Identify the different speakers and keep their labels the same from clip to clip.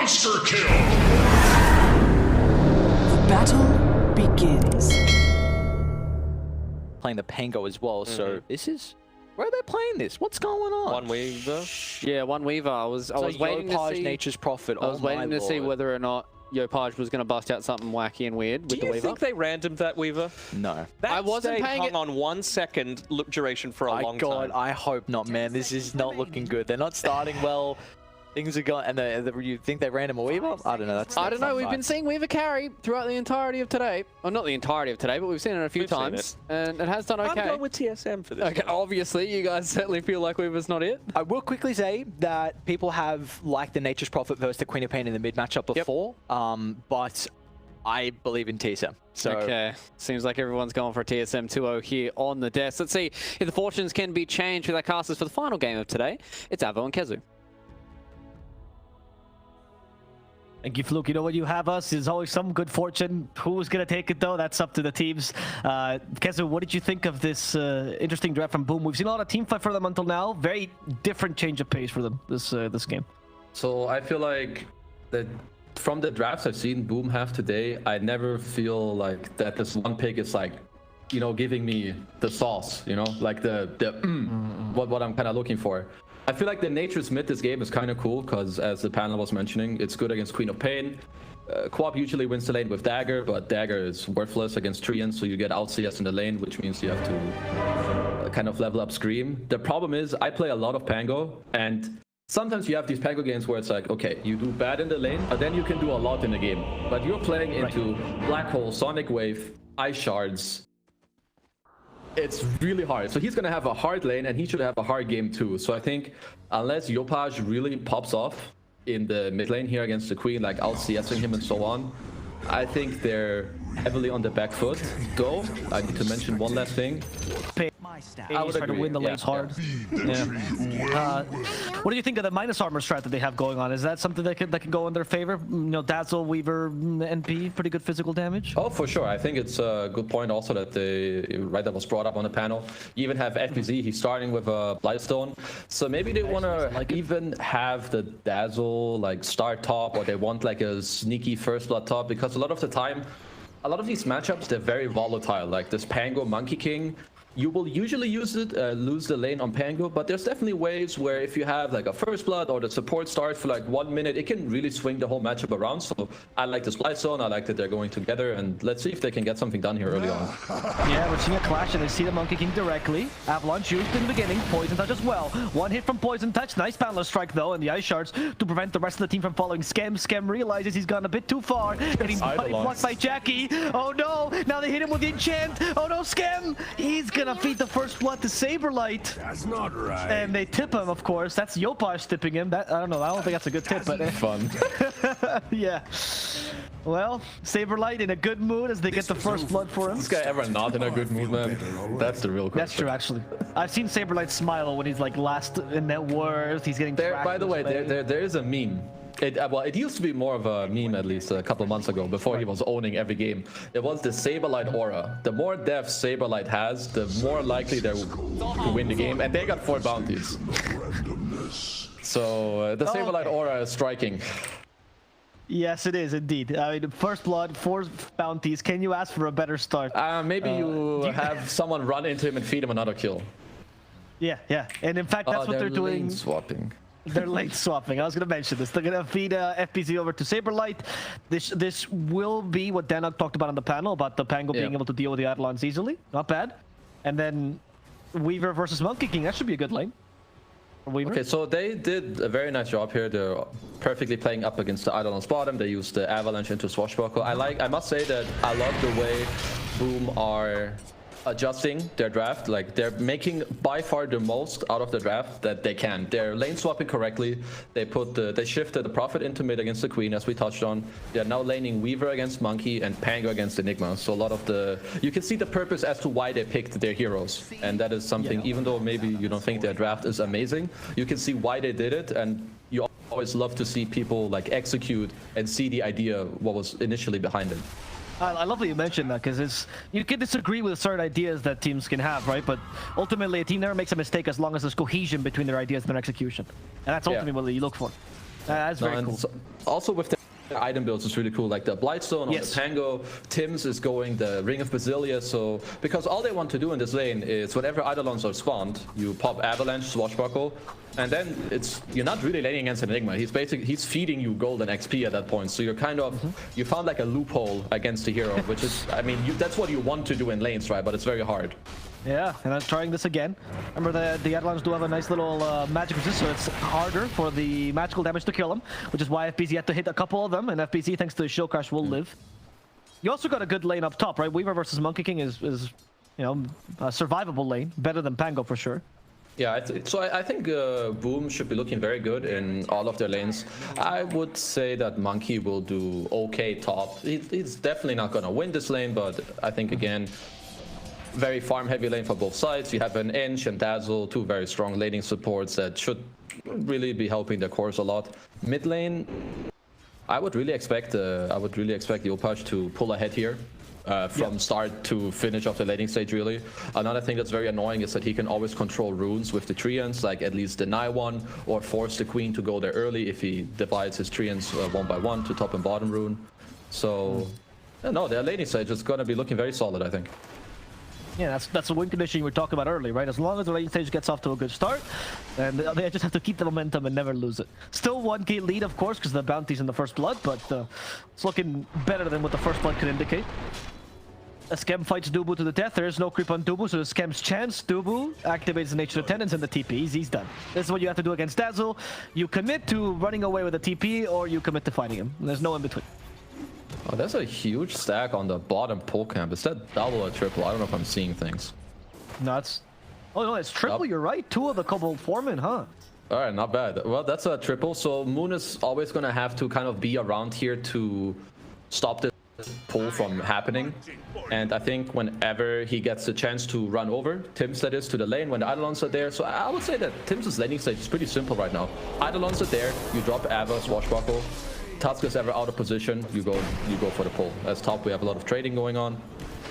Speaker 1: Monster kill!
Speaker 2: Battle begins.
Speaker 3: Playing the Pango as well, so this is... Where are they playing this? What's going on?
Speaker 4: One Weaver.
Speaker 5: Yeah, one Weaver. I was waiting to see
Speaker 3: Nature's Prophet.
Speaker 5: I was waiting to see whether or not Yopaj was going to bust out something wacky and weird with the Weaver.
Speaker 4: Do you think they randomed that Weaver?
Speaker 3: No.
Speaker 4: That
Speaker 5: I wasn't
Speaker 4: stayed
Speaker 5: paying
Speaker 4: hung
Speaker 5: it
Speaker 4: on 1 second loop duration for a long
Speaker 3: God,
Speaker 4: time.
Speaker 3: I hope not, man. This is not looking good. They're not starting well. Things are going, and you think they random a Weaver? I don't know.
Speaker 5: I don't know. We've been seeing Weaver carry throughout the entirety of today. Well, not the entirety of today, but we've seen it a few times, and it has done okay.
Speaker 4: I'm going with TSM for this.
Speaker 5: Okay, obviously, you guys certainly feel like Weaver's not it.
Speaker 3: I will quickly say that people have liked the Nature's Prophet versus the Queen of Pain in the mid matchup before, but I believe in TSM. So
Speaker 5: okay, seems like everyone's going for TSM 2-0 here on the desk. Let's see if the fortunes can be changed with our casters for the final game of today. It's Avo and Kezu.
Speaker 6: Thank you, Fluke. You know, when you have us, there's always some good fortune. Who's going to take it, though? That's up to the teams. Kezu, what did you think of this interesting draft from Boom? We've seen a lot of team fight for them until now. Very different change of pace for them this game.
Speaker 7: So I feel like that from the drafts I've seen Boom have today, I never feel like that this one pick is like, you know, giving me the sauce, you know, like what I'm kind of looking for. I feel like the Nature's mid this game is kind of cool because, as the panel was mentioning, it's good against Queen of Pain. Quap usually wins the lane with Dagger, but Dagger is worthless against Treant, so you get out CS in the lane, which means you have to kind of level up Scream. The problem is, I play a lot of Pango, and sometimes you have these Pango games where it's like, okay, you do bad in the lane, but then you can do a lot in the game. But you're playing into Black Hole, Sonic Wave, Ice Shards. It's really hard. So he's going to have a hard lane, and he should have a hard game too. So I think unless Yopaj really pops off in the mid lane here against the Queen, like out CSing him and so on, I think they're heavily on the back foot. Though, I need to mention one last thing.
Speaker 6: I would try to win the lanes hard. Yeah. What do you think of the minus armor strat that they have going on? Is that something that can go in their favor? You know, Dazzle, Weaver, NP, pretty good physical damage?
Speaker 7: Oh, for sure. I think it's a good point also that that was brought up on the panel. You even have FBZ, he's starting with a Blightstone. So maybe they want to even have the Dazzle like start top, or they want like a sneaky first blood top, because a lot of the time, a lot of these matchups, they're very volatile. Like this Pango Monkey King, you will usually use it, lose the lane on Pango, but there's definitely ways where if you have like a first blood or the support starts for like 1 minute, it can really swing the whole matchup around. So I like this Splice Zone, I like that they're going together, and let's see if they can get something done here early on.
Speaker 6: Yeah, we're seeing a clash, and they see the Monkey King directly. Avalanche used in the beginning, Poison Touch as well. One hit from Poison Touch, nice Boundless Strike though, and the Ice Shards to prevent the rest of the team from following Skem. Skem realizes he's gone a bit too far, getting blocked by Jackie. Oh no, now they hit him with the enchant. Oh no, Skem, he's gonna feed the first blood to Saberlight.
Speaker 1: That's not right.
Speaker 6: And they tip him, of course. That's Yopaj tipping him. That, I don't know, I don't think that's a good tip, but
Speaker 7: fun.
Speaker 6: yeah. Well, Saberlight in a good mood as they get the first blood for him.
Speaker 7: Is this guy ever not in a good mood, man? That's the real question.
Speaker 6: That's true, actually. I've seen Saberlight smile when he's like last in net worth. He's getting
Speaker 7: there. By the way, there is a meme. Well, it used to be more of a meme, at least a couple of months ago, before he was owning every game. It was the Saberlight aura. The more deaths Saberlight has, the more likely they're to win the game, and they got 4 bounties. So the Saberlight aura is striking.
Speaker 6: Yes, it is indeed. I mean, first blood, 4 bounties. Can you ask for a better start?
Speaker 7: Maybe you have someone run into him and feed him another kill.
Speaker 6: Yeah, yeah. And in fact, that's what they're doing.
Speaker 7: Lane swapping.
Speaker 6: They're lane swapping. I was going to mention this. They're going to feed FPZ over to Saberlight. This will be what Danog talked about on the panel, about the Pango being able to deal with the Eidolons easily. Not bad. And then Weaver versus Monkey King. That should be a good lane.
Speaker 7: Okay, so they did a very nice job here. They're perfectly playing up against the Eidolons bottom. They used the Avalanche into Swashbuckle. I must say that I love the way Boom are adjusting their draft. Like, they're making by far the most out of the draft that they can. They're lane swapping correctly. They shifted the Prophet into mid against the Queen, as we touched on. They're now laning Weaver against Monkey and Pango against Enigma. So a lot of you can see the purpose as to why they picked their heroes, and that is something, even though maybe you don't think their draft is amazing, you can see why they did it. And you always love to see people like execute and see the idea what was initially behind it.
Speaker 6: I love that you mentioned that, because you can disagree with certain ideas that teams can have, right? But ultimately, a team never makes a mistake as long as there's cohesion between their ideas and their execution. And that's ultimately what you look for. That's
Speaker 7: No,
Speaker 6: very
Speaker 7: and
Speaker 6: cool.
Speaker 7: also with the item builds, it's really cool. Like the Blightstone on
Speaker 6: Yes.
Speaker 7: the Pango, Tim's is going the Ring of Basilia. So because all they want to do in this lane is whenever Eidolons are spawned, you pop Avalanche, Swashbuckle, and then you're not really laning against Enigma. He's feeding you golden XP at that point. So you're kind of you found like a loophole against the hero, which is that's what you want to do in lanes, right? But it's very hard.
Speaker 6: Yeah, and I'm trying this again. Remember the Eidolons do have a nice little magic resist, so it's harder for the magical damage to kill them, which is why FBZ had to hit a couple of them, and FBZ, thanks to the Shield Crash, will live. You also got a good lane up top, right? Weaver versus Monkey King is you know, a survivable lane, better than Pango for sure.
Speaker 7: Yeah, I think Boom should be looking very good in all of their lanes. I would say that Monkey will do okay top. He's definitely not going to win this lane, but I think, again, very farm-heavy lane for both sides. You have an Ench and Dazzle, two very strong laning supports that should really be helping their cores a lot. Mid lane, I would really expect the Opash to pull ahead here. From start to finish of the laning stage, really. Another thing that's very annoying is that he can always control runes with the Treants, like at least deny one or force the queen to go there early if he divides his Treants one by one to top and bottom rune. So, no, their laning stage is going to be looking very solid, I think.
Speaker 6: Yeah, that's a win condition you were talking about earlier, right? As long as the lane stage gets off to a good start, and they just have to keep the momentum and never lose it. Still 1k lead, of course, because the bounty's in the first blood, but it's looking better than what the first blood could indicate. Skem fights Dubu to the death. There is no creep on Dubu, so the Skem's chance. Dubu activates the Nature's Attendance and the TP. He's done. This is what you have to do against Dazzle. You commit to running away with the TP, or you commit to fighting him. There's no in between.
Speaker 7: Oh, there's a huge stack on the bottom pole camp. Is that double or triple? I don't know if I'm seeing things.
Speaker 6: No, it's... Oh, no, it's triple. You're right. Two of the Cobalt Foreman, huh?
Speaker 7: All right, not bad. Well, that's a triple. So Moon is always going to have to kind of be around here to stop this pull from happening. And I think whenever he gets the chance to run over Tim's, that is, to the lane when the Eidolons are there. So I would say that Tim's laning stage is pretty simple right now. Eidolons are there. You drop Ava, Swashbuckle. Tusk is ever out of position, you go for the pull. As top, we have a lot of trading going on.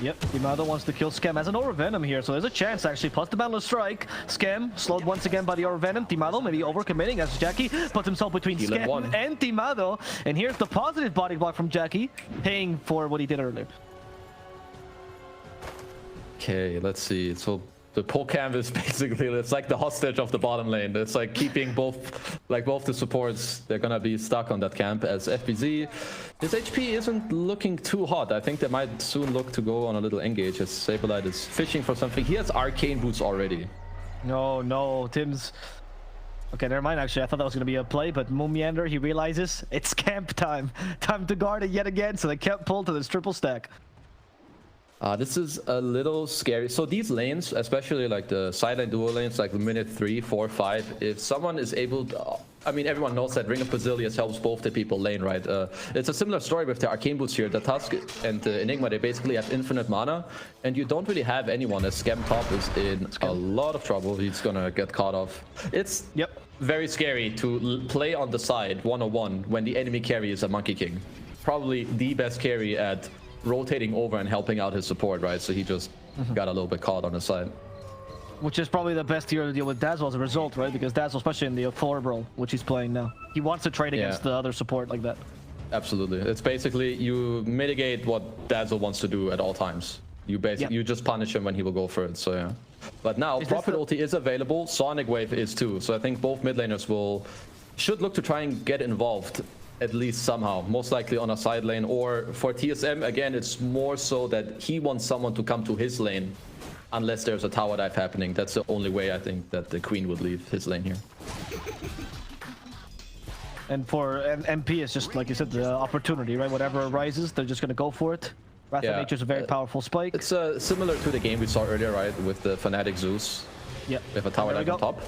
Speaker 6: Yep, Dimado wants to kill Skem. Has an Aura Venom here, so there's a chance actually. Plus the Boundless Strike. Skem slowed once again by the Aura Venom. Dimado maybe overcommitting as Jackie puts himself between Skem and Dimado. And here's the positive body block from Jackie, paying for what he did earlier.
Speaker 7: Okay, let's see. So the pole camp is basically, it's like the hostage of the bottom lane. It's like keeping both the supports. They're gonna be stuck on that camp. As FBZ, his HP isn't looking too hot. I think they might soon look to go on a little engage as Saberlight is fishing for something. He has arcane boots already.
Speaker 6: No, Tim's... Okay, never mind, actually. I thought that was going to be a play, but Moomyander, he realizes it's camp time. Time to guard it yet again, so they can't pull to this triple stack.
Speaker 7: This is a little scary. So these lanes, especially like the sideline duo lanes, like minute 3, 4, 5, if someone is able to... I mean, everyone knows that Ring of Basilius helps both the people lane, right? It's a similar story with the Arcane Boots here. The Tusk and the Enigma, they basically have infinite mana, and you don't really have anyone. As Skem top is in a lot of trouble. He's gonna get caught off. It's very scary to play on the side 1-on-1 when the enemy carry is a Monkey King. Probably the best carry at rotating over and helping out his support, right? So he just got a little bit caught on the side.
Speaker 6: Which is probably the best hero to deal with Dazzle as a result, right? Because Dazzle, especially in the Thor role, which he's playing now, he wants to trade against the other support like that.
Speaker 7: Absolutely. It's basically you mitigate what Dazzle wants to do at all times. You basically you just punish him when he will go for it. So yeah. But now Prophet ulti is available. Sonic Wave is too. So I think both mid laners should look to try and get involved at least somehow, most likely on a side lane, or for TSM, again, it's more so that he wants someone to come to his lane, unless there's a tower dive happening. That's the only way I think that the Queen would leave his lane here.
Speaker 6: And for MP, it's just, like you said, the opportunity, right? Whatever arises, they're just going to go for it. Wrath of Nature is a very powerful spike.
Speaker 7: It's similar to the game we saw earlier, right, with the Fnatic Zeus.
Speaker 6: Yep.
Speaker 7: With a tower dive on top.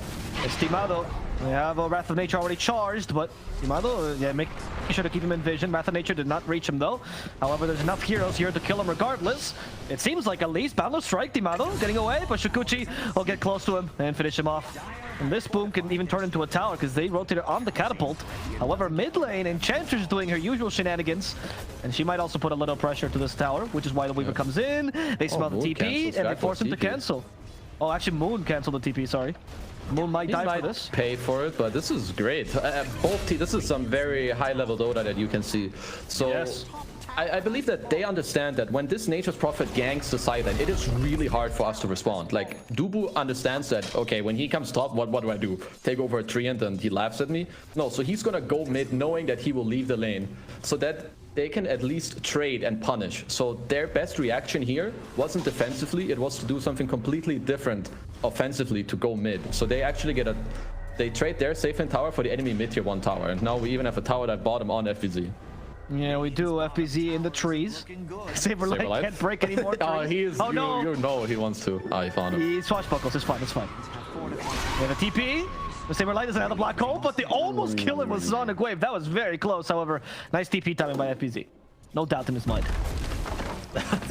Speaker 6: It's Timado. We have a Wrath of Nature already charged, but Timado, make sure to keep him in vision. Wrath of Nature did not reach him though. However, there's enough heroes here to kill him regardless. It seems like at least Boundless Strike, Timado getting away, but Shukuchi will get close to him and finish him off. And this boom can even turn into a tower because they rotated on the catapult. However, mid lane, Enchantress is doing her usual shenanigans, and she might also put a little pressure to this tower, which is why the Weaver comes in. They smell the TP, and they force him to cancel. Oh, actually, Moon canceled the TP, sorry. Moon might
Speaker 7: He
Speaker 6: die
Speaker 7: might
Speaker 6: for this.
Speaker 7: pay for it, but this is great. This is some very high-level Dota that you can see. So
Speaker 6: Yes.
Speaker 7: I believe that they understand that when this Nature's Prophet ganks the side lane, it is really hard for us to respond. Like, Dubu understands that, okay, when he comes top, what do I do? Take over a treant and he laughs at me? No, so he's gonna go mid knowing that he will leave the lane, so that they can at least trade and punish. So their best reaction here wasn't defensively, it was to do something completely different offensively to go mid. So they actually they trade their safe lane tower for the enemy mid tier 1 tower. And now we even have a tower that bottom on FBZ.
Speaker 6: Yeah, we do. FBZ in the trees. Saberlight can't break any more trees.
Speaker 7: Oh, he is.
Speaker 6: Oh, no.
Speaker 7: You know he wants to. Ah, he found him.
Speaker 6: He swashbuckles. It's fine. It's fine. We have a TP. The Saberlight is another black hole, but they almost kill him with Sonic Wave. That was very close. However, nice TP timing by FBZ. No doubt in his mind.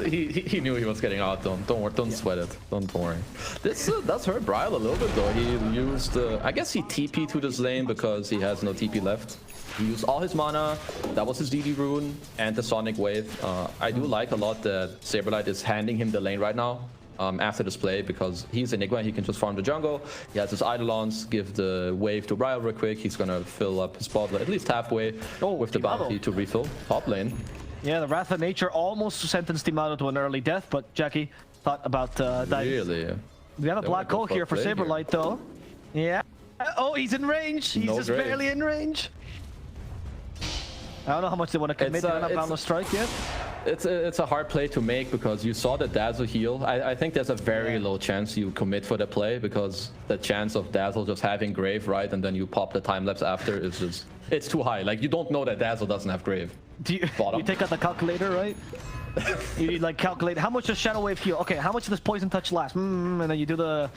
Speaker 7: he knew he was getting out. Don't sweat it. Don't worry. This does hurt Bryle a little bit though. He used. I guess he TP to this lane because he has no TP left. He used all his mana. That was his DD rune and the Sonic Wave. I do like a lot that Saberlight is handing him the lane right now. After this play, because he's Enigma, he can just farm the jungle. He has his Eidolons, give the wave to Bryle real quick. He's gonna fill up his bottle at least halfway with the bounty to refill top lane.
Speaker 6: Yeah, the Wrath of Nature almost sentenced Timado to an early death, but Jackie thought about dying.
Speaker 7: Really?
Speaker 6: We have a
Speaker 7: They
Speaker 6: black
Speaker 7: wanna go
Speaker 6: hole
Speaker 7: for a
Speaker 6: here for
Speaker 7: play here.
Speaker 6: Saberlight though. Yeah. Oh, he's in range. He's
Speaker 7: No
Speaker 6: just
Speaker 7: Grave.
Speaker 6: barely in range. I don't know how much they want to commit. They're not bound to strike yet.
Speaker 7: It's a hard play to make because you saw the Dazzle heal. I think there's a very low chance you commit for the play because the chance of Dazzle just having Grave, right, and then you pop the time lapse after is just, it's too high. Like, you don't know that Dazzle doesn't have Grave.
Speaker 6: Do you take out the calculator, right? You like calculate how much does Shadow Wave heal? Okay, how much does Poison Touch last? And then you do the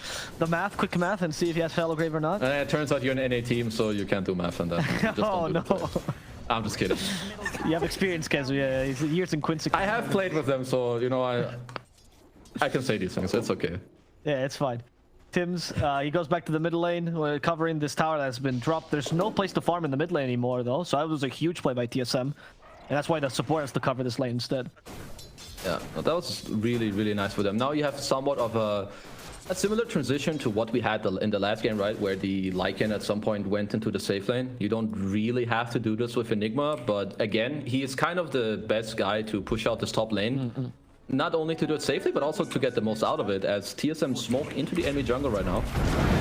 Speaker 6: math, quick math, and see if he has Shadow Grave or not.
Speaker 7: And it turns out you're an NA team, so you can't do math on that. You just
Speaker 6: Oh
Speaker 7: don't do the
Speaker 6: no!
Speaker 7: play. I'm just kidding.
Speaker 6: You have experience, Kezu. Yeah, he's years in Quincy.
Speaker 7: I have played with them, so you know I can say these things. It's okay.
Speaker 6: Yeah, it's fine. Tim's, he goes back to the mid lane, covering this tower that's been dropped. There's no place to farm in the mid lane anymore, though, so that was a huge play by TSM. And that's why the support has to cover this lane instead.
Speaker 7: Yeah, that was really, really nice for them. Now you have somewhat of a similar transition to what we had in the last game, right? Where the Lycan at some point went into the safe lane. You don't really have to do this with Enigma, but again, he is kind of the best guy to push out this top lane. Not only to do it safely, but also to get the most out of it, as TSM smoke into the enemy jungle right now.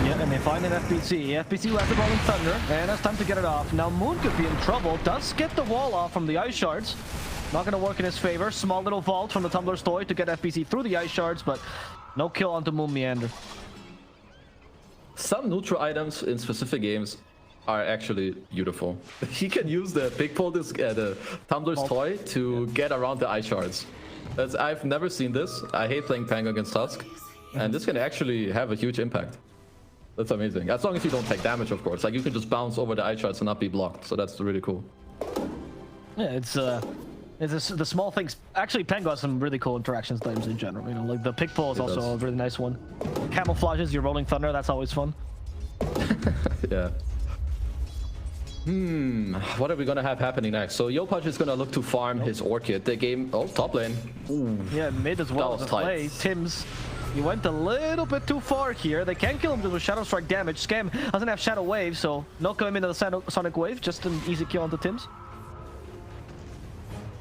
Speaker 6: Yeah, and they find an FBC. FBC will have the Rolling Thunder, and that's time to get it off. Now Moon could be in trouble. Does get the wall off from the Ice Shards. Not going to work in his favor. Small little vault from the Tumbler's Toy to get FBC through the Ice Shards, but no kill onto Moon Meander.
Speaker 7: Some neutral items in specific games are actually beautiful. He can use the big pull, the Tumbler's Toy to get around the Ice Shards. I've never seen this. I hate playing Pango against Tusk, and this can actually have a huge impact. That's amazing. As long as you don't take damage, of course. Like, you can just bounce over the Ice Shards and not be blocked, so that's really cool.
Speaker 6: Yeah, it's the small things. Actually, Pango has some really cool interactions times in general. You know, like the pick pull is also a really nice one. Camouflages your Rolling Thunder. That's always fun.
Speaker 7: Yeah. What are we gonna have happening next? So Yopaj is gonna look to farm his Orchid. The game, top lane. Ooh.
Speaker 6: Yeah, mid as well as a play. Tims, he went a little bit too far here. They can kill him with Shadow Strike damage. Scam doesn't have Shadow Wave, so no coming into the Sonic Wave. Just an easy kill onto Tims.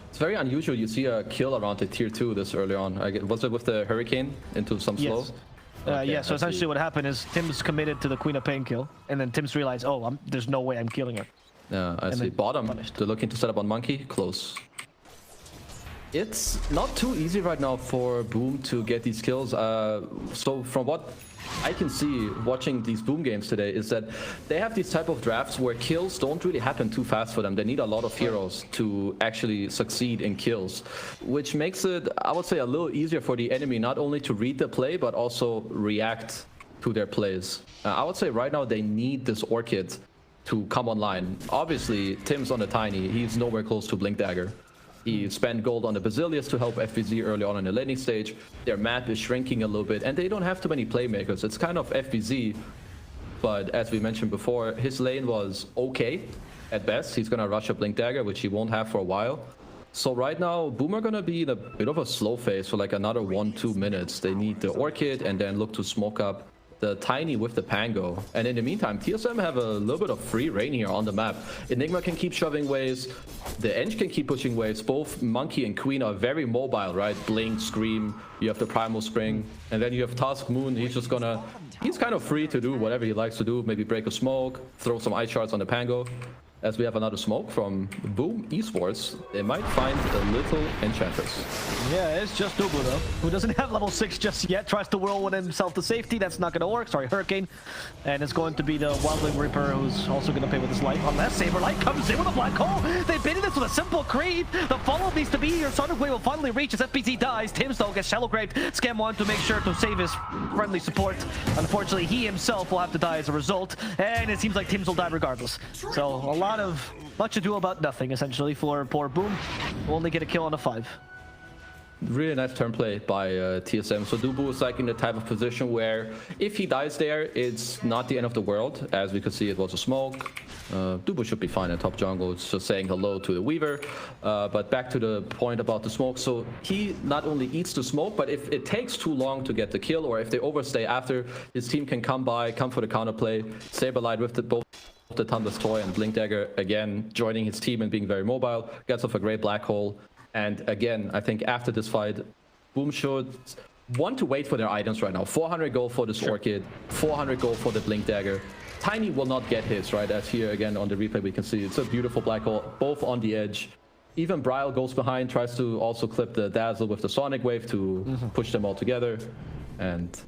Speaker 7: It's very unusual you see a kill around the tier 2 this early on. Was it with the Hurricane into some slow?
Speaker 6: Yes. Yeah, so essentially what happened is Tim's committed to the Queen of Pain kill, and then Tim's realized, oh, there's no way I'm killing her.
Speaker 7: Yeah, I see. Bottom, they're looking to set up on Monkey. Close. It's not too easy right now for Boom to get these kills. So from what I can see watching these Boom games today is that they have these type of drafts where kills don't really happen too fast for them. They need a lot of heroes to actually succeed in kills, which makes it, I would say, a little easier for the enemy not only to read the play, but also react to their plays. I would say right now they need this Orchid to come online. Obviously, Tim's on the Tiny. He's nowhere close to Blink Dagger. He spent gold on the Basilius to help FBZ early on in the laning stage. Their map is shrinking a little bit, and they don't have too many playmakers. It's kind of FBZ, but as we mentioned before, his lane was okay at best. He's gonna rush a Blink Dagger, which he won't have for a while. So right now, Boom are gonna be in a bit of a slow phase for like another 1-2 minutes. They need the Orchid and then look to smoke up the Tiny with the Pango. And in the meantime, TSM have a little bit of free reign here on the map. Enigma can keep shoving waves. The Eng can keep pushing waves. Both Monkey and Queen are very mobile, right? Blink, Scream, you have the Primal Spring. And then you have Tusk, Moon. He's kind of free to do whatever he likes to do. Maybe break a smoke, throw some ice shards on the Pango. As we have another smoke from Boom Esports, they might find a little Enchantress.
Speaker 6: Yeah, it's just Dubu though, who doesn't have level 6 just yet. Tries to whirlwind himself to safety. That's not going to work. Sorry, Hurricane. And it's going to be the Wildling Reaper who's also going to pay with his life. Unless Saberlight comes in with a black hole. They baited this with a simple creep. The follow needs to be here. Sonic Wave will finally reach as FPZ dies. Tims though gets shallow graved. Scam 1 to make sure to save his friendly support. Unfortunately, he himself will have to die as a result. And it seems like Tims will die regardless. So a lot of much ado about nothing, essentially, for poor Boom. Will only get a kill on a 5.
Speaker 7: Really nice turn play by TSM. So Dubu is like in the type of position where if he dies there, it's not the end of the world. As we could see, it was a smoke. Dubu should be fine in top jungle. It's just saying hello to the Weaver. But back to the point about the smoke. So he not only eats the smoke, but if it takes too long to get the kill, or if they overstay after, his team can come for the counterplay. Saberlight with both the Thunder's Toy and Blink Dagger again joining his team and being very mobile, gets off a great black hole. And again, I think after this fight, Boom should want to wait for their items right now. 400 gold for this Orchid, 400 gold for the Blink Dagger. Tiny will not get his, right? As here again on the replay we can see, it's a beautiful black hole, both on the edge. Even Bryle goes behind, tries to also clip the Dazzle with the Sonic Wave to push them all together. And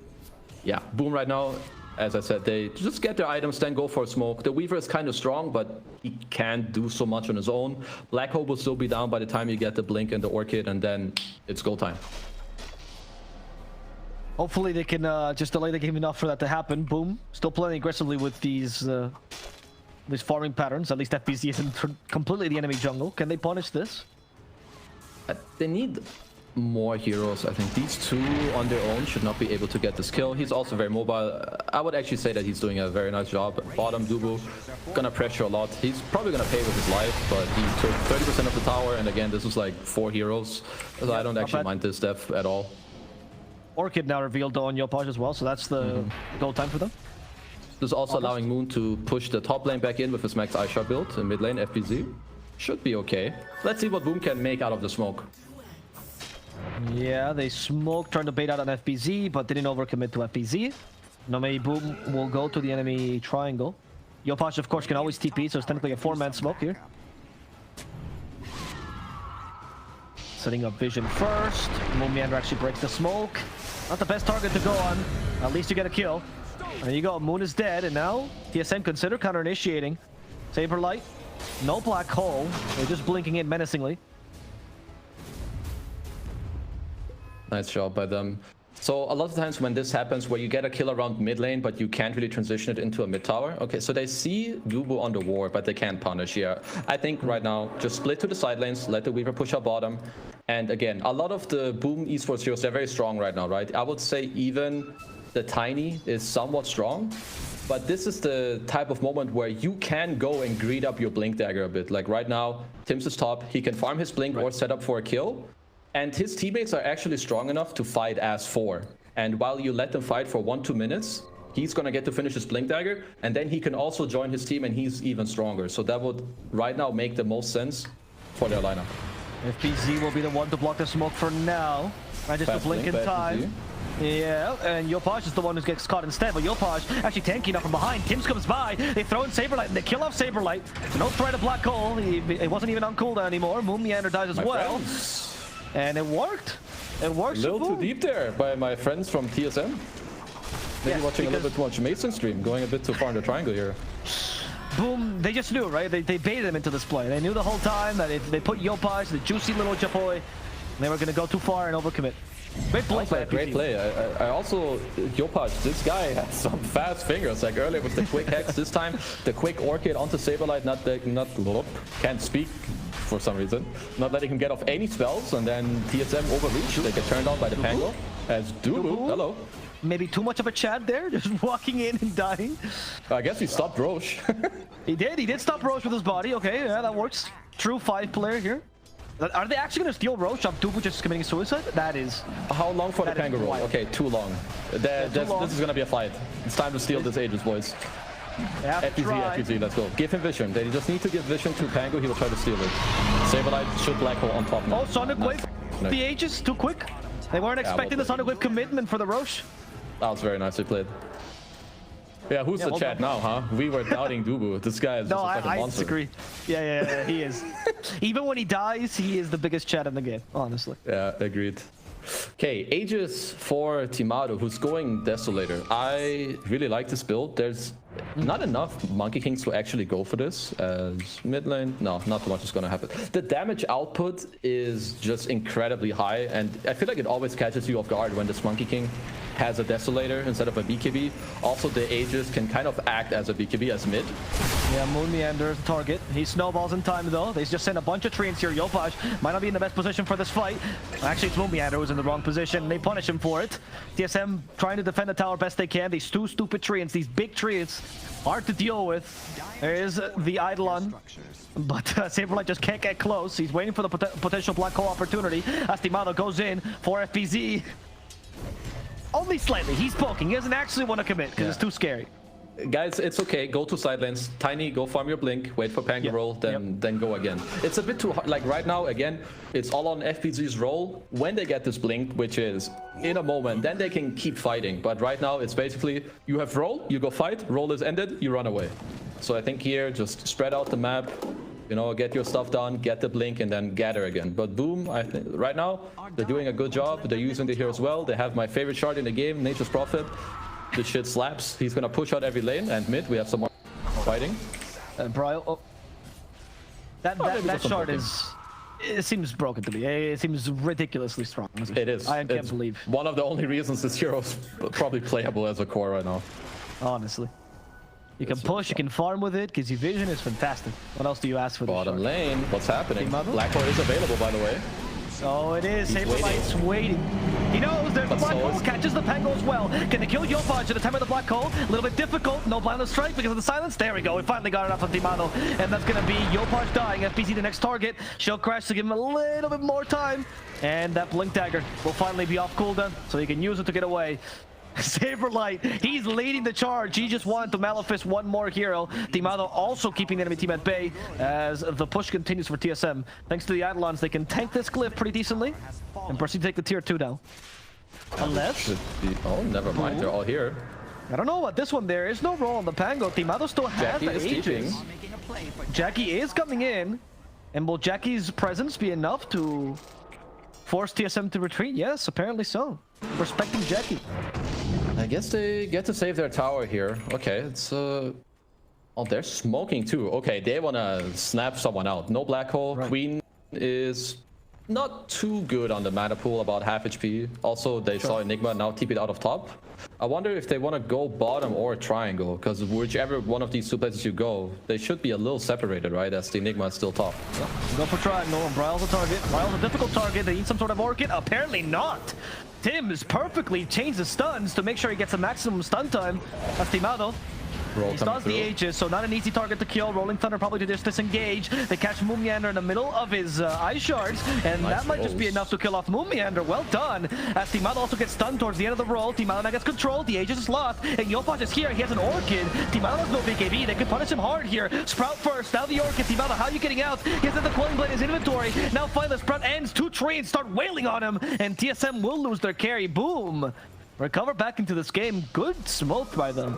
Speaker 7: yeah, Boom right now, as I said, they just get their items, then go for a smoke. The Weaver is kind of strong, but he can't do so much on his own. Black Hole will still be down by the time you get the Blink and the Orchid, and then it's go time.
Speaker 6: Hopefully they can just delay the game enough for that to happen. Boom. Still playing aggressively with these farming patterns. At least FPZ isn't completely the enemy jungle. Can they punish this?
Speaker 7: They need more heroes. I think these two on their own should not be able to get this kill. He's also very mobile. I would actually say that he's doing a very nice job. Bottom, Dubu gonna pressure a lot. He's probably gonna pay with his life, but he took 30% of the tower, and again, this is like 4 heroes. So I don't actually mind this def at all.
Speaker 6: Orchid now revealed on Yopaj as well, so that's the goal time for them.
Speaker 7: This is also allowing Moon to push the top lane back in with his max Ice build. In mid lane, FPZ should be okay. Let's see what Boom can make out of the smoke.
Speaker 6: Yeah, they smoked, trying to bait out on FPZ, but didn't overcommit to FPZ. Now maybe Boom will go to the enemy triangle. Yopaj, of course, can always TP, so it's technically a 4-man smoke here. Setting up Vision first. Moon Meander actually breaks the smoke. Not the best target to go on. At least you get a kill. There you go, Moon is dead, and now TSM consider counter-initiating. Saberlight, no black hole. They're just blinking in menacingly.
Speaker 7: Nice job by them. So a lot of times when this happens, where you get a kill around mid lane, but you can't really transition it into a mid tower. Okay, so they see Dubu on the ward, but they can't punish. Yeah, I think right now, just split to the side lanes, let the Weaver push up bottom. And again, a lot of the Boom Esports heroes, they're very strong right now, right? I would say even the Tiny is somewhat strong. But this is the type of moment where you can go and greed up your Blink Dagger a bit. Like right now, Tims is top. He can farm his Blink or set up for a kill. And his teammates are actually strong enough to fight as 4. And while you let them fight for 1-2 minutes, he's going to get to finish his Blink Dagger. And then he can also join his team, and he's even stronger. So that would right now make the most sense for their lineup.
Speaker 6: FPZ will be the one to block the smoke for now. Right, just a blink in time. Yeah, and Yopaj is the one who gets caught instead, but Yopaj actually tanking up from behind. Tims comes by, they throw in Saberlight, and they kill off Saberlight. No threat of black hole, it wasn't even on cooldown anymore. Moon Meander dies as well. And it worked. It worked.
Speaker 7: A little too deep there by my friends from TSM. Maybe watching a little bit too much Mason stream, going a bit too far in the triangle here.
Speaker 6: Boom, they just knew, right? They baited him into this play. They knew the whole time that if they put Yopaj, the juicy little Chapoy, they were going to go too far and overcommit. Great play.
Speaker 7: Also, great play. I also, Yopaj, this guy has some fast fingers. Like earlier with the quick hex, this time the quick Orchid onto Saberlight, can't speak for some reason. Not letting him get off any spells, and then TSM overreach. They get turned on by the Pango. As Dubu, hello.
Speaker 6: Maybe too much of a Chad there, just walking in and dying.
Speaker 7: I guess he stopped Roche.
Speaker 6: He did stop Roche with his body. Okay, yeah, that works. True 5 player here. Are they actually going to steal Roche off Dubu just committing suicide? That is...
Speaker 7: How long for the
Speaker 6: That is
Speaker 7: Pango roll?
Speaker 6: wild.
Speaker 7: Okay, too long. This is gonna be a fight. It's time to steal this Aegis, boys.
Speaker 6: They have to try.
Speaker 7: FPZ, let's go. Give him vision. They just need to give vision to Pango. He will try to steal it. Saberlight should black hole on top now.
Speaker 6: Oh, Sonic Wave.
Speaker 7: Nice.
Speaker 6: The Aegis, too quick. They weren't expecting the Sonic Wave commitment for the Roche.
Speaker 7: That was very nicely played. Yeah, who's the
Speaker 6: well
Speaker 7: chat
Speaker 6: done.
Speaker 7: now, huh? We were doubting Dubu. This guy is
Speaker 6: No,
Speaker 7: just a fucking
Speaker 6: I
Speaker 7: monster.
Speaker 6: disagree. Yeah, he is. Even when he dies, he is the biggest chat in the game, honestly.
Speaker 7: Yeah, agreed. Okay, Aegis for Timado, who's going Desolator. I really like this build. There's not enough Monkey Kings to actually go for this. As mid lane, no, not too much is gonna happen. The damage output is just incredibly high, and I feel like it always catches you off guard when this Monkey King has a Desolator instead of a BKB. Also, the Aegis can kind of act as a BKB as mid.
Speaker 6: Yeah, Moon Meander is the target. He snowballs in time, though. They just sent a bunch of treants here. Yopaj might not be in the best position for this fight. Actually, it's Moon Meander who's in the wrong position. They punish him for it. TSM trying to defend the tower best they can. These two stupid treants, these big treants, hard to deal with. There is the Eidolon, but Saberlight just can't get close. He's waiting for the potential black hole opportunity as Timado goes in for FPZ. Only slightly. He's poking. He doesn't actually want to commit because it's too scary.
Speaker 7: Guys, it's okay. Go to side lanes. Tiny, go farm your blink. Wait for Pango roll, then go again. It's a bit too hard. Like right now, again, it's all on FPG's roll. When they get this blink, which is in a moment, then they can keep fighting. But right now, it's basically you have roll, you go fight. Roll is ended, you run away. So I think here, just spread out the map. You know, get your stuff done, get the blink, and then gather again. But Boom, I think right now they're doing a good job. They're using the heroes well. They have my favorite shard in the game, Nature's Prophet. The shit slaps. He's gonna push out every lane, and mid we have someone fighting.
Speaker 6: Brio, oh. That
Speaker 7: just
Speaker 6: shard
Speaker 7: broken.
Speaker 6: is... It seems broken to me. It seems ridiculously strong.
Speaker 7: It is.
Speaker 6: I can't
Speaker 7: It's
Speaker 6: believe.
Speaker 7: one of the only reasons this hero's probably playable as a core right now.
Speaker 6: Honestly. You can push, you can farm with it, gives you vision, it's fantastic. What else do you ask for this
Speaker 7: Bottom
Speaker 6: shard?
Speaker 7: lane, what's happening?
Speaker 6: Timado?
Speaker 7: Black hole is available, by the way.
Speaker 6: So it is.
Speaker 7: He's
Speaker 6: Saberlight's waiting. He knows there's the
Speaker 7: But
Speaker 6: black
Speaker 7: so
Speaker 6: hole.
Speaker 7: is-
Speaker 6: Catches the Pango as well. Gonna kill Yopaj at the time of the black hole. A little bit difficult. No blindless strike because of the silence. There we go. We finally got it off of Timado. And that's gonna be Yopaj dying. FPZ the next target. Shell Crash to give him a little bit more time. And that Blink Dagger will finally be off cooldown. So he can use it to get away. Saberlight, he's leading the charge. He just wanted to Malefice one more hero. Timado also keeping the enemy team at bay as the push continues for TSM. Thanks to the Eidolons, they can tank this glyph pretty decently and proceed to take the tier 2 now. Unless,
Speaker 7: Should be, oh, never mind. They're all here.
Speaker 6: I don't know about this one. There is no roll on the Pango. Timado still has
Speaker 7: Jackie
Speaker 6: the
Speaker 7: is
Speaker 6: Aegis.
Speaker 7: keeping.
Speaker 6: Jackie is coming in. And will Jackie's presence be enough to force TSM to retreat? Yes, apparently so. Respecting Jackie.
Speaker 7: I guess they get to save their tower here. Okay, it's oh, they're smoking too. Okay, they wanna snap someone out. No black hole.
Speaker 6: Right.
Speaker 7: Queen is not too good on the mana pool, about half HP. Also, they saw Enigma now TP'd out of top. I wonder if they want to go bottom or triangle, because whichever one of these two places you go, they should be a little separated, right? As the Enigma is still top.
Speaker 6: Go for triangle, and Bryle's a target. Bryle's a difficult target. They need some sort of orchid. Apparently not. Tim has perfectly changed the stuns to make sure he gets a maximum stun time. That's Timado.
Speaker 7: Roll
Speaker 6: He
Speaker 7: coming
Speaker 6: stuns the
Speaker 7: through.
Speaker 6: Aegis, so not an easy target to kill. Rolling Thunder probably to just disengage. They catch Moon Meander in the middle of his Ice Shards, and
Speaker 7: Nice
Speaker 6: that might just be
Speaker 7: rolls.
Speaker 6: enough to kill off Moon Meander. Well done. As Timado also gets stunned towards the end of the roll. Timado now gets controlled. The Aegis is lost, and Yopaj is here. He has an Orchid. Timado has no BKB. They could punish him hard here. Sprout first, now the Orchid. Timado, how are you getting out? He has the Quelling Blade in his inventory. Now finally, Sprout ends. Two trains start wailing on him, and TSM will lose their carry. Boom. Recover back into this game. Good smoke by them.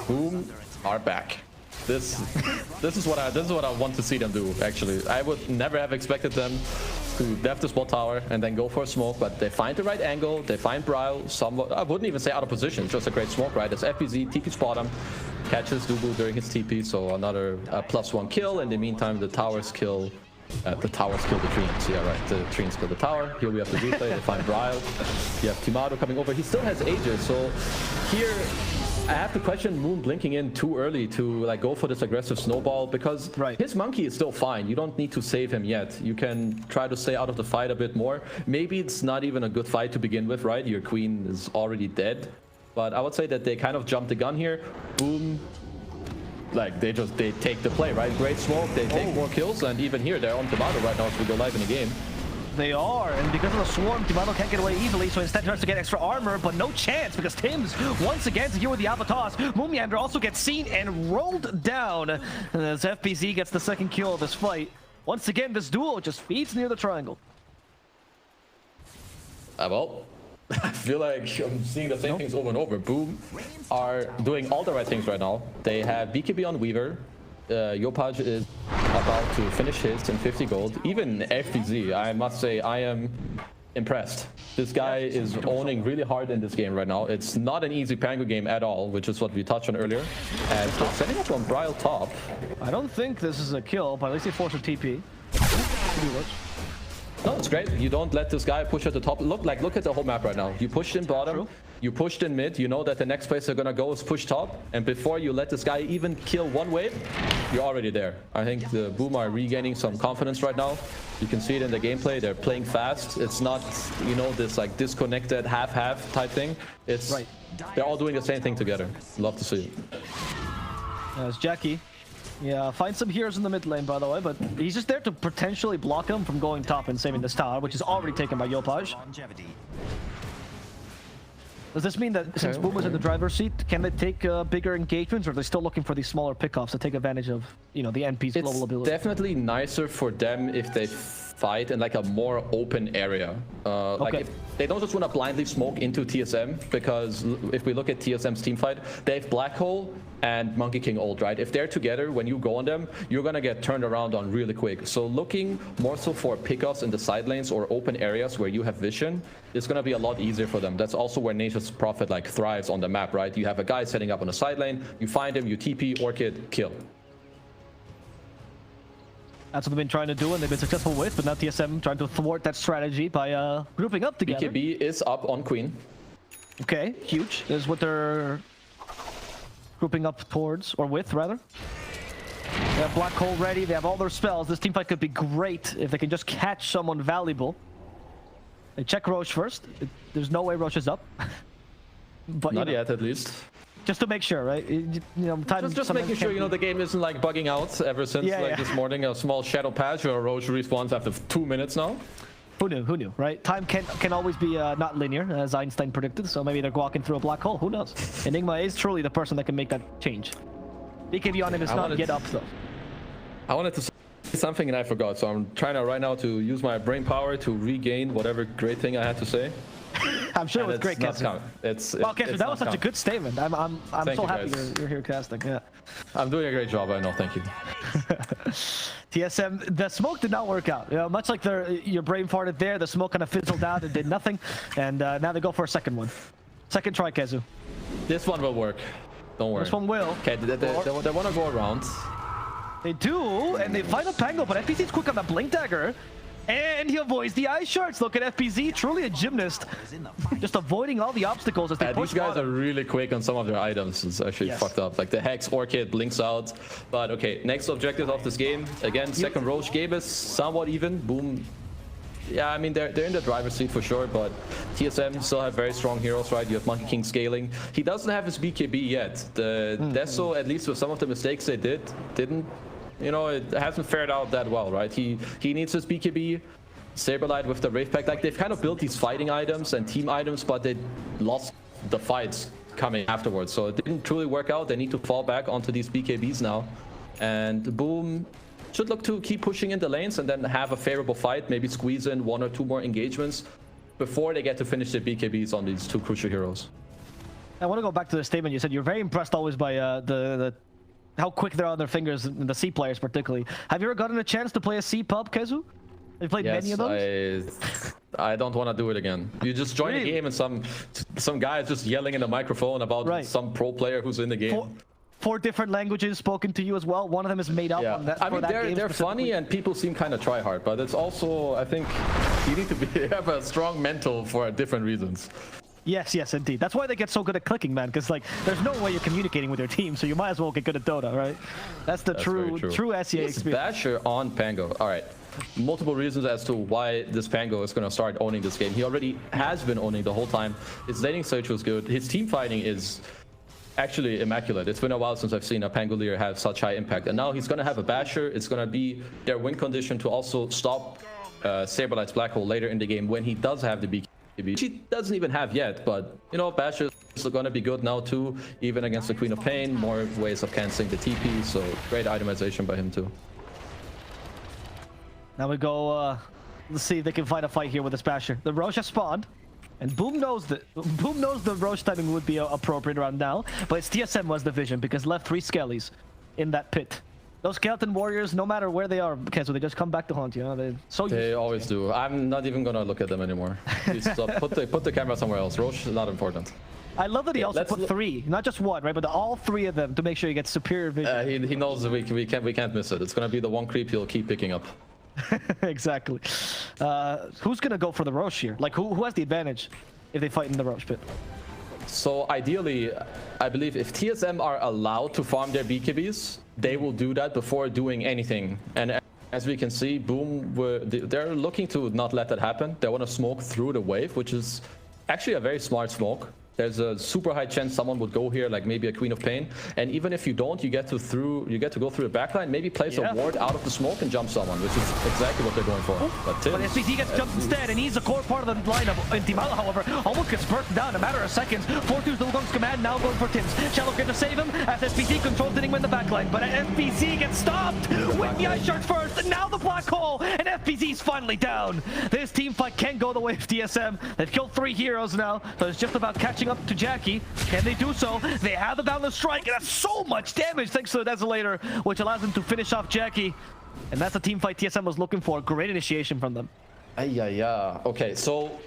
Speaker 7: Boom are back. This is what I want to see them do. Actually, I would never have expected them to def the spot tower and then go for a smoke, but they find the right angle. They find Bryle somewhat. I wouldn't even say out of position. Just a great smoke, right? It's FPZ TP's bottom, catches Dubu during his TP, so another +1 kill. In the meantime, the towers kill. The towers kill the treants. Yeah, right. The treants kill the tower. Here we have the replay. They find Bryle. You have Timado coming over. He still has Aegis, so here I have to question Moon blinking in too early to like go for this aggressive snowball, because his monkey is still fine. You don't need to save him yet. You can try to stay out of the fight a bit more. Maybe it's not even a good fight to begin with, right? Your queen is already dead. But I would say that they kind of jumped the gun here. Boom like they take the play, right? Great smoke, they take more kills, and even here they're on Tomato right now as we go live in the game.
Speaker 6: They are, and because of the swarm, Tomato can't get away easily, so instead tries to get extra armor, but no chance because Tim's once again secure with the Avatos. Moomyander also gets seen and rolled down as FPZ gets the second kill of this fight. Once again, this duo just feeds near the triangle.
Speaker 7: Well, I feel like I'm seeing the same things over and over. Boom are doing all the right things right now. They have BKB on Weaver. Yopaj is about to finish his in 50 gold. Even FPZ, I must say, I am impressed. This guy is owning really hard in this game right now. It's not an easy Pango game at all, which is what we touched on earlier. And they're setting up on Brile top.
Speaker 6: I don't think this is a kill, but at least he forced a TP.
Speaker 7: No, it's great. You don't let this guy push at the top. Look at the whole map right now. You pushed in bottom, you pushed in mid. You know that the next place they're gonna go is push top. And before you let this guy even kill one wave, you're already there. I think the Boom are regaining some confidence right now. You can see it in the gameplay. They're playing fast. It's not, you know, this like disconnected half-half type thing. It's they're all doing the same thing together. Love to see it.
Speaker 6: There's Jackie. Yeah, find some heroes in the mid lane, by the way, but he's just there to potentially block him from going top and saving this tower, which is already taken by Yopaj. Does this mean that since Boom is in the driver's seat, can they take bigger engagements, or are they still looking for these smaller pickoffs to take advantage of, you know, the NP's global ability?
Speaker 7: It's definitely nicer for them if they fight in like a more open area. Like if they don't just want to blindly smoke into TSM, because if we look at TSM's team fight, they have Black Hole and Monkey King ult, right? If they're together, when you go on them, you're gonna get turned around on really quick. So looking more so for pickoffs in the side lanes or open areas where you have vision is gonna be a lot easier for them. That's also where Nature's Prophet like thrives on the map, right? You have a guy setting up on the side lane, you find him, you TP, Orchid, kill.
Speaker 6: That's what they've been trying to do and they've been successful with, but now TSM trying to thwart that strategy by grouping up together.
Speaker 7: BKB is up on Queen.
Speaker 6: Okay, huge. This is what they're grouping up towards, or with, rather. They have Black Hole ready, they have all their spells. This teamfight could be great if they can just catch someone valuable. They check Roche first. There's no way Roche is up. But,
Speaker 7: Not yet, at least.
Speaker 6: Just to make sure, right? You know,
Speaker 7: just making sure, you know, the game isn't like bugging out ever since this morning. A small shadow patch or Roche respawns after 2 minutes now.
Speaker 6: Who knew? Who knew, right? Time can always be not linear, as Einstein predicted, so maybe they're walking through a black hole. Who knows? Enigma is truly the person that can make that change. BKB on him is not yet up, though. I
Speaker 7: wanted to say something and I forgot, so I'm trying to right now to use my brain power to regain whatever great thing I had to say.
Speaker 6: I'm sure it was great, Kessler. Well, Kessler, that was such a good statement. I'm so happy you're here casting. Yeah.
Speaker 7: I'm doing a great job, I know. Thank you.
Speaker 6: TSM, the smoke did not work out. You know, much like your brain farted there, the smoke kind of fizzled out and did nothing. And now they go for a second one. Second try, Kezu.
Speaker 7: This one will work. Don't worry.
Speaker 6: This one will.
Speaker 7: Okay, they want to go around.
Speaker 6: They do, and they find a Pango, but FPZ's quick on the Blink Dagger. And he avoids the ice shards. Look at FPZ, truly a gymnast. Just avoiding all the obstacles as they push.
Speaker 7: These guys are really quick on some of their items. It's actually fucked up. Like the Hex, Orchid, blinks out. But okay, next objective of this game. Again, second Roche game is somewhat even. Boom. Yeah, I mean, they're in the driver's seat for sure, but TSM still have very strong heroes, right? You have Monkey King scaling. He doesn't have his BKB yet. The Deso, at least with some of the mistakes they didn't. You know, it hasn't fared out that well, right? He needs his BKB, Saberlight with the Wraith Pack. Like, they've kind of built these fighting items and team items, but they lost the fights coming afterwards. So it didn't truly work out. They need to fall back onto these BKBs now. And Boom should look to keep pushing in the lanes and then have a favorable fight, maybe squeeze in 1 or 2 more engagements before they get to finish their BKBs on these 2 crucial heroes. I
Speaker 6: want to go back to the statement you said. You're very impressed always by how quick they're on their fingers, the C players particularly. Have you ever gotten a chance to play a C pub, Kezu? Have you played many of those?
Speaker 7: I don't want to do it again. You just join the game and some guy is just yelling in the microphone about some pro player who's in the game.
Speaker 6: 4 different languages spoken to you as well. One of them is made up on that.
Speaker 7: I mean, they're funny and people seem kind of try hard, but it's also, I think, you need to have a strong mental for different reasons.
Speaker 6: Yes, indeed. That's why they get so good at clicking, man, because like there's no way you're communicating with your team, so you might as well get good at Dota, right? That's the true SEA experience.
Speaker 7: Basher on Pango. All right. Multiple reasons as to why this Pango is going to start owning this game. He already has been owning the whole time. His laning search was good. His team fighting is actually immaculate. It's been a while since I've seen a Pangolier have such high impact. And now he's going to have a Basher. It's going to be their win condition to also stop Saberlight's Black Hole later in the game when he does have the BKB, which he doesn't even have yet. But, you know, Basher is going to be good now too, even against the Queen of Pain. More ways of canceling the TP, so great itemization by him too.
Speaker 6: Now we go, let's see if they can find a fight here with this Basher. The Roche has spawned. And Boom knows that the Roche timing would be appropriate around now, but it's TSM was the vision because left 3 Skellies in that pit. Those Skeleton Warriors, no matter where they are, okay, so they just come back to haunt you. Know? They
Speaker 7: always do. I'm not even gonna look at them anymore. Please stop. Put the camera somewhere else. Roche is not important.
Speaker 6: I love that he also put 3, not just 1, right? But all 3 of them to make sure he gets superior vision.
Speaker 7: He knows that we can't miss it. It's gonna be the one creep he'll keep picking up.
Speaker 6: Exactly. Who's gonna go for the Roche here? Like who has the advantage if they fight in the Roche pit?
Speaker 7: So ideally, I believe if TSM are allowed to farm their BKBs, they will do that before doing anything. And as we can see, Boom, they're looking to not let that happen. They want to smoke through the wave, which is actually a very smart smoke. There's a super high chance someone would go here, like maybe a Queen of Pain. And even if you don't, you get to go through the backline, maybe place a ward out of the smoke and jump someone, which is exactly what they're going for. But
Speaker 6: SPC gets jumped instead, and he's a core part of the lineup. And Timala, however, almost gets burnt down in a matter of seconds. 4-2's Dulgong's command, now going for Tims. Shallow get to save him as SPC controls Didn't win the backline. But SPC gets stopped with the Ice Shards first, and now the Black Hole, and FPC's finally down. This team fight can't go the way of TSM. They've killed 3 heroes now, so it's just about catching up to Jackie. Can they do so? They have the Boundless Strike, and that's so much damage thanks to the Desolator, which allows them to finish off Jackie. And that's the team fight TSM was looking for. Great initiation from them.
Speaker 7: Yeah. Okay, so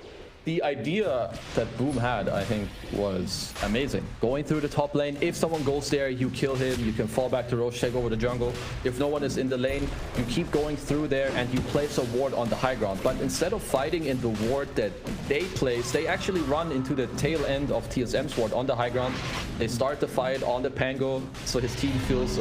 Speaker 7: the idea that Boom had, I think, was amazing. Going through the top lane, if someone goes there, you kill him, you can fall back to Roche, take over the jungle. If no one is in the lane, you keep going through there and you place a ward on the high ground. But instead of fighting in the ward that they place, they actually run into the tail end of TSM's ward on the high ground. They start the fight on the Pango, so his team feels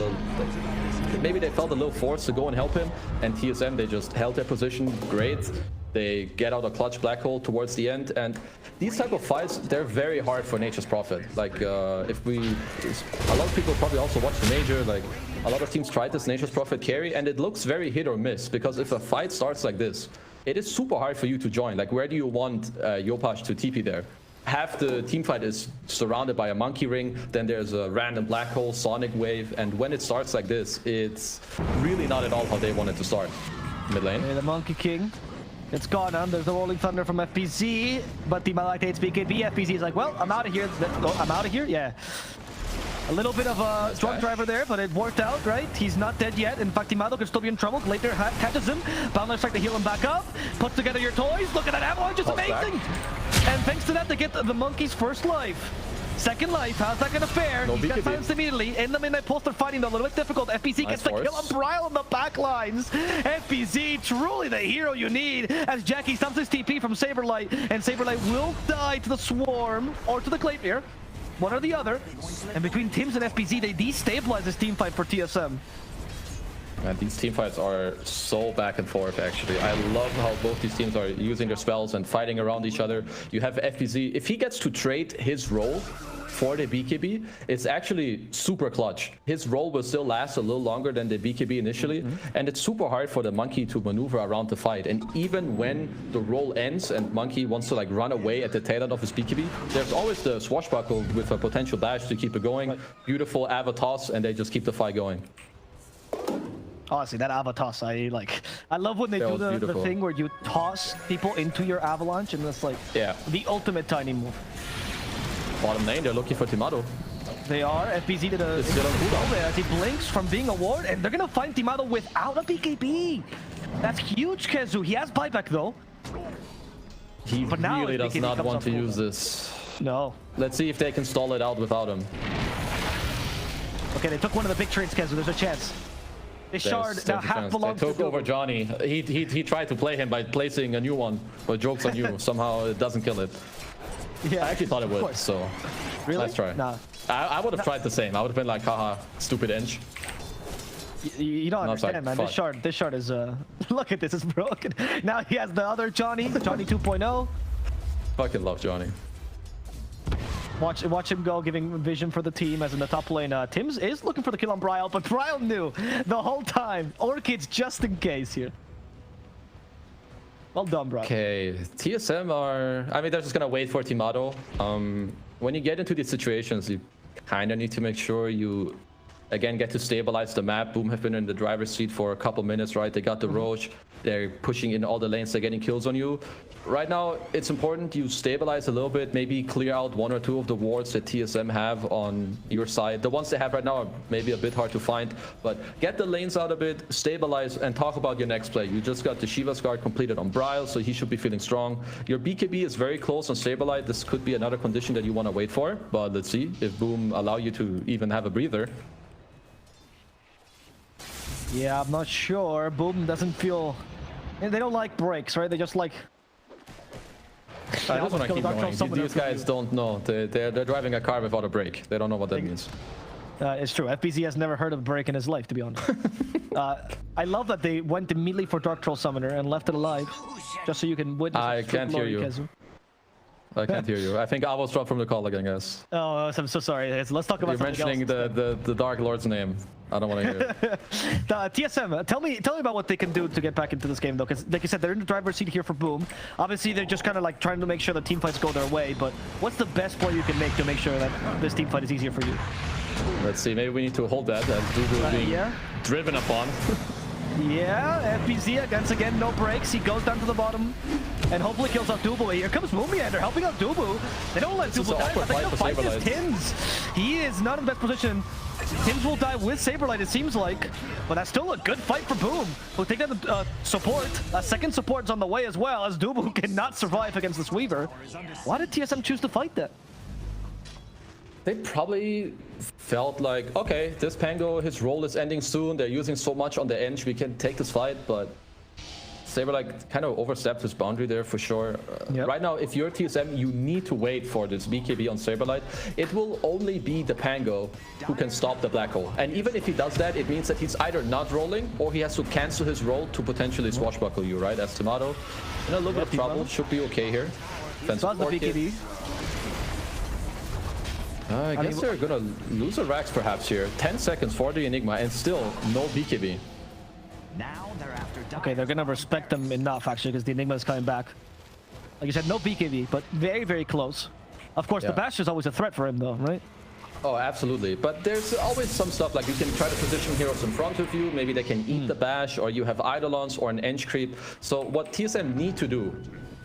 Speaker 7: maybe they felt a little forced to go and help him. And TSM, they just held their position great. They get out a clutch Black Hole towards the end, and these type of fights, they're very hard for Nature's Prophet. Like, a lot of people probably also watch the Major, like, a lot of teams tried this Nature's Prophet carry, and it looks very hit or miss, because if a fight starts like this, it is super hard for you to join. Like, where do you want Yopaj to TP there? Half the team fight is surrounded by a monkey ring, then there's a random Black Hole, Sonic Wave, and when it starts like this, it's really not at all how they want it to start. Mid lane.
Speaker 6: Hey, the Monkey King. It's gone on. There's the Rolling Thunder from FPC, but Timala takes BKB. FPC is like, well, I'm out of here. I'm out of here? Yeah. A little bit of a drug driver there, but it worked out, right? He's not dead yet. In fact, Timado could still be in trouble. Later catches him. Boundless Strike to heal him back up. Puts together your toys. Look at that avalanche. It's amazing. And thanks to that, they get the monkey's first life. Second life, how's that gonna fare? He got silenced immediately. In the midnight pulse, they're fighting though, a little bit difficult. FPC gets the kill on Brile on the back lines. FPC, truly the hero you need, as Jackie stumps his TP from Saberlight, and Saberlight will die to the Swarm, or to the Claypeer, one or the other. And between Tims and FPC, they destabilize this team fight for TSM.
Speaker 7: Man, these team fights are so back and forth, actually. I love how both these teams are using their spells and fighting around each other. You have FPZ, if he gets to trade his role for the BKB, it's actually super clutch. His role will still last a little longer than the BKB initially, and it's super hard for the Monkey to maneuver around the fight. And even when the role ends and Monkey wants to like run away at the tail end of his BKB, there's always the Swashbuckle with a potential dash to keep it going. Beautiful Avatos, and they just keep the fight going.
Speaker 6: Honestly, that Avatos, I love when they do the thing where you toss people into your avalanche, and that's like the ultimate tiny move.
Speaker 7: Bottom lane, they're looking for Timado.
Speaker 6: They are. FPZ did a cooldown there as he blinks from being a ward, and they're gonna find Timado without a BKB. That's huge, Kezu. He has buyback though.
Speaker 7: He really does not want to use this.
Speaker 6: No.
Speaker 7: Let's see if they can stall it out without him.
Speaker 6: Okay, they took one of the big trades, Kezu. There's a chance. This shard now half belongs to
Speaker 7: They took over Johnny. He tried to play him by placing a new one, but joke's on you. Somehow it doesn't kill it.
Speaker 6: Yeah,
Speaker 7: I actually thought it would, so
Speaker 6: really?
Speaker 7: Let's try.
Speaker 6: Nah.
Speaker 7: I would have tried the same. I would have been like, haha, stupid inch.
Speaker 6: You don't understand, man. This shard is look at this, it's broken. Now he has the other Johnny 2.0.
Speaker 7: Fucking love Johnny.
Speaker 6: Watch him go, giving vision for the team. As in the top lane, Tims is looking for the kill on Bryle, but Bryle knew the whole time. Orchids just in case here. Well done, Bryle.
Speaker 7: Okay, TSM are... I mean, they're just gonna wait for Timado. When you get into these situations, you kind of need to make sure you, again, get to stabilize the map. Boom have been in the driver's seat for a couple minutes, right? They got the Roche. They're pushing in all the lanes. They're getting kills on you. Right now, it's important you stabilize a little bit. Maybe clear out 1 or 2 of the wards that TSM have on your side. The ones they have right now are maybe a bit hard to find. But get the lanes out a bit, stabilize, and talk about your next play. You just got the Shiva's guard completed on Bryle, so he should be feeling strong. Your BKB is very close on stabilize. This could be another condition that you want to wait for. But let's see if Boom allow you to even have a breather.
Speaker 6: Yeah, I'm not sure. Boom doesn't feel... They don't like breaks, right? They just like...
Speaker 7: I just want to keep going. These guys don't know. They're driving a car without a brake. They don't know what that means.
Speaker 6: It's true. FBZ has never heard of a break in his life, to be honest. I love that they went immediately for Dark Troll Summoner and left it alive, just so you can witness.
Speaker 7: I can't hear you. I can't hear you. I think I was dropped from the call again, guys.
Speaker 6: Oh, I'm so sorry. Let's talk about
Speaker 7: something else. You're mentioning the Dark Lord's name. I don't want to hear it.
Speaker 6: TSM, tell me about what they can do to get back into this game, though, because like you said, they're in the driver's seat here for Boom. Obviously, they're just kind of like trying to make sure the team fights go their way, but what's the best play you can make to make sure that this team fight is easier for you?
Speaker 7: Let's see. Maybe we need to hold that as Dubu is being driven upon.
Speaker 6: Yeah, FBZ again, no breaks. He goes down to the bottom and hopefully kills out Dubu. Here comes Moomiander helping out Dubu. They don't let Dubu die. I think the fight is Tims. He is not in the best position. Tims will die with Saberlight, it seems like. But that's still a good fight for Boom. We'll take that support. A second support's on the way as well, as Dubu cannot survive against this Weaver. Why did TSM choose to fight that?
Speaker 7: They probably felt like, okay, this Pango, his role is ending soon. They're using so much on the edge. We can take this fight, but Saberlight kind of overstepped his boundary there for sure. Right now, if you're TSM, you need to wait for this BKB on Saberlight. It will only be the Pango who can stop the black hole. And even if he does that, it means that he's either not rolling or he has to cancel his roll to potentially swashbuckle you, right? As Tomato in a little bit of trouble, should be okay here.
Speaker 6: BKB.
Speaker 7: I guess they're gonna lose a Rax perhaps here. 10 seconds for the Enigma and still no BKB.
Speaker 2: Now they're after
Speaker 6: Okay, they're gonna respect them enough actually, because the Enigma is coming back. Like you said, no BKB, but very, very close. Of course, the Bastion is always a threat for him though, right?
Speaker 7: Oh, absolutely. But there's always some stuff like you can try to position heroes in front of you. Maybe they can eat the bash, or you have Eidolons or an Eng creep. So what TSM need to do,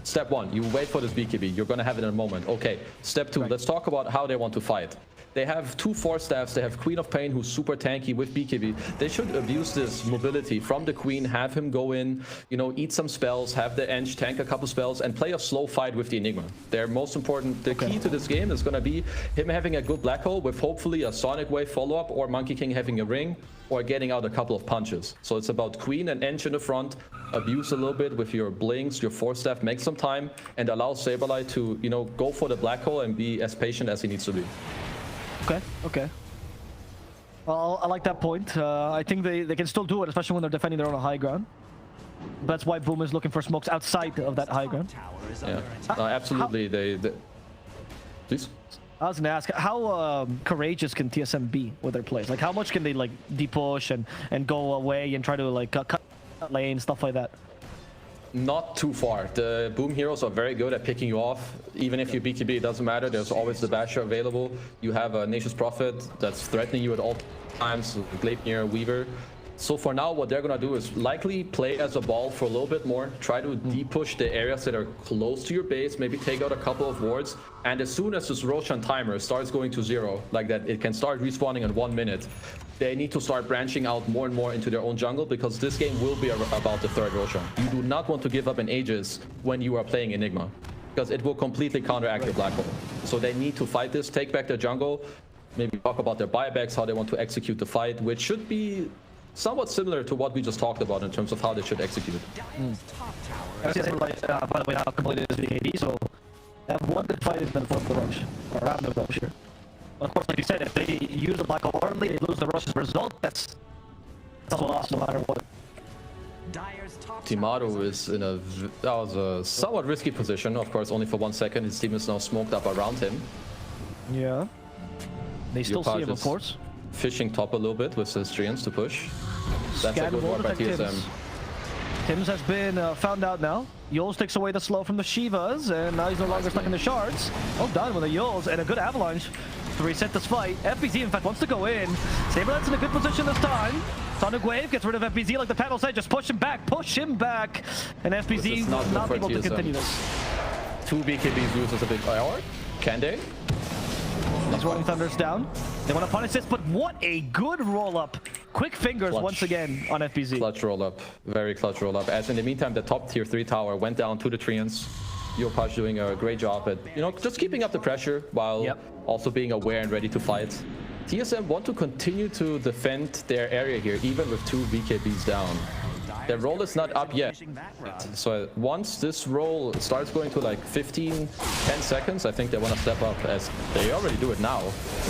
Speaker 7: step 1, you wait for this BKB. You're going to have it in a moment. Okay, step 2, let's talk about how they want to fight. They have 2 Force Staffs. They have Queen of Pain, who's super tanky with BKB. They should abuse this mobility from the Queen, have him go in, you know, eat some spells, have the Eng tank a couple spells, and play a slow fight with the Enigma. They're most important. The key to this game is going to be him having a good Black Hole with hopefully a Sonic Wave follow-up, or Monkey King having a ring, or getting out a couple of punches. So it's about Queen and Eng in the front, abuse a little bit with your Blinks, your Force Staff, make some time, and allow Saberlight to, you know, go for the Black Hole and be as patient as he needs to be.
Speaker 6: Okay. Well, I like that point. I think they can still do it, especially when they're defending their own high ground. That's why Boom is looking for smokes outside of that high ground.
Speaker 7: Yeah, absolutely. They please.
Speaker 6: I was gonna ask, how courageous can TSM be with their plays? Like, how much can they like depush and go away and try to like cut lane, stuff like that?
Speaker 7: Not too far. The Boom heroes are very good at picking you off. Even if you BKB, it doesn't matter. There's always the Basher available. You have a Nature's Prophet that's threatening you at all times, Gleipnir, Weaver. So for now, what they're going to do is likely play as a ball for a little bit more. Try to de-push the areas that are close to your base. Maybe take out a couple of wards. And as soon as this Roshan timer starts going to 0, like that, it can start respawning in 1 minute. They need to start branching out more and more into their own jungle, because this game will be about the 3rd Roshan. You do not want to give up an Aegis when you are playing Enigma, because it will completely counteract your Black Hole. So they need to fight this, take back their jungle, maybe talk about their buybacks, how they want to execute the fight, which should be somewhat similar to what we just talked about in terms of how they should execute.
Speaker 6: By the way, now completed his VKD, so they have one good fight in the front of the rush, or around the rush here. Of course, like you said, if they use the Black Hole early, they lose the rush's result, that's also lost no matter what.
Speaker 7: Timado is in that was a somewhat risky position, of course, only for 1 second. His team is now smoked up around him.
Speaker 6: Yeah. They still see him, of
Speaker 7: is
Speaker 6: course.
Speaker 7: Fishing top a little bit with his treants to push. That's a
Speaker 6: Scan
Speaker 7: good
Speaker 6: wall
Speaker 7: work by
Speaker 6: detect
Speaker 7: TSM.
Speaker 6: Tims. Tims has been found out now. Yules takes away the slow from the Shivas, and now he's no longer stuck in the shards. Well done with a Yules and a good avalanche to reset this fight. FBZ, in fact, wants to go in. Saberlight's in a good position this time. Sonic Wave gets rid of FBZ like the panel said. Just push him back, and FBZ not able to continue this.
Speaker 7: 2 BKBs uses a big IR. Can they?
Speaker 6: These Rolling Thunders down. They want to punish this, but what a good roll-up. Quick fingers
Speaker 7: Clutch.
Speaker 6: once again on FBZ.
Speaker 7: Clutch roll-up. Very clutch roll-up. As in the meantime, the top tier 3 tower went down to the treants. Yopaj doing a great job at, just keeping up the pressure while also being aware and ready to fight. TSM want to continue to defend their area here, even with 2 BKBs down. Their roll is not up yet. So once this roll starts going to like 10 seconds, I think they want to step up, as they already do it now.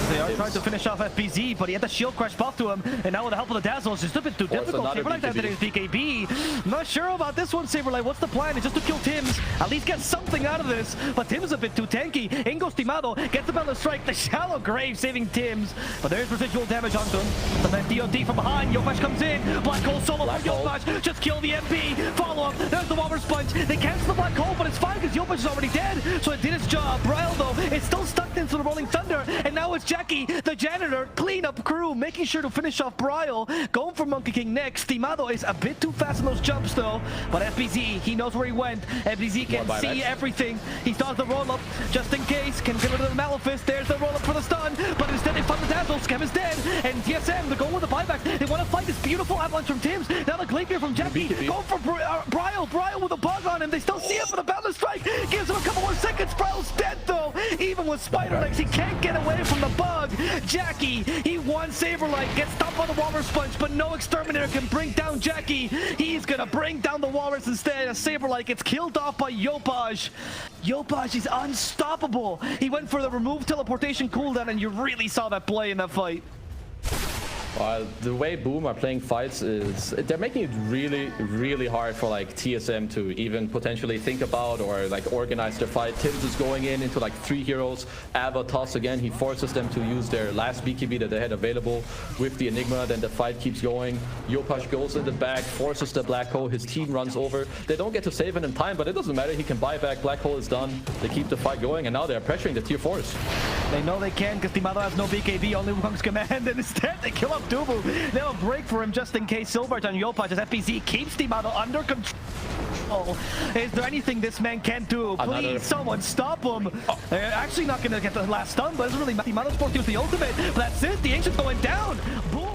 Speaker 6: They are trying to finish off FBZ, but he had the shield crash buff to him, and now with the help of the Dazzle, it's just a bit too difficult. Saberlight after his BKB. Not sure about this one, Saberlight. What's the plan? It's just to kill Tims. At least get something out of this, but Tims is a bit too tanky. In goes Timado, gets the Balance Strike, the shallow grave saving Tims, but there's residual damage onto him. The DOD from behind, Yopaj comes in, Black Hole solo for Yopaj. Just kill the MP. Follow up. There's the Walrus Punch. They cancel the Black Hole, but it's fine because Yopaj is already dead. So it did its job. Bryle, though, is still stuck into the Rolling Thunder. And now it's Jackie, the janitor, cleanup crew, making sure to finish off Bryle. Going for Monkey King next. Timado is a bit too fast in those jumps, though. But FBZ, he knows where he went. FBZ can see everything. He starts the roll-up just in case. Can get rid of the Malefice. There's the roll-up for the stun. But instead they find the Dazzle. Scam is dead. And TSM, they're going with the buyback. They want to fight this beautiful avalanche from Tims. Now the Glacier from Jackie. Going for Bryle with a bug on him. They still see him for the Balance Strike. Gives him a couple more seconds. Bryle's dead, though. Even with Spider Legs, he can't get away from the bug. Jackie, he won Saberlight. Gets stopped by the Walrus Punch, but no Exterminator can bring down Jackie. He's going to bring down the Walrus instead. As Saberlight gets killed off by Yopaj. Yopaj is unstoppable. He went for the remove teleportation cooldown, and you really saw that play in that fight.
Speaker 7: The way Boom are playing fights is they're making it really, really hard for like TSM to even potentially think about or like organize their fight. Tims is going into like 3 heroes. Ava toss again. He forces them to use their last BKB that they had available with the Enigma. Then the fight keeps going. Yopaj goes in the back, forces the Black Hole. His team runs over. They don't get to save it in time, but it doesn't matter. He can buy back. Black Hole is done. They keep the fight going, and now they're pressuring the tier 4s.
Speaker 6: They know they can because Timado has no BKB, only Wukong's command, and instead they kill up Dubu. They'll break for him just in case. Silbert on Yopaj as FBZ keeps Timado under control. Is there anything this man can't do? Please, someone stop him. They're actually not going to get the last stun, but it's really Timado's forced to use the ultimate. But that's it. The Ancient's going down. Boom.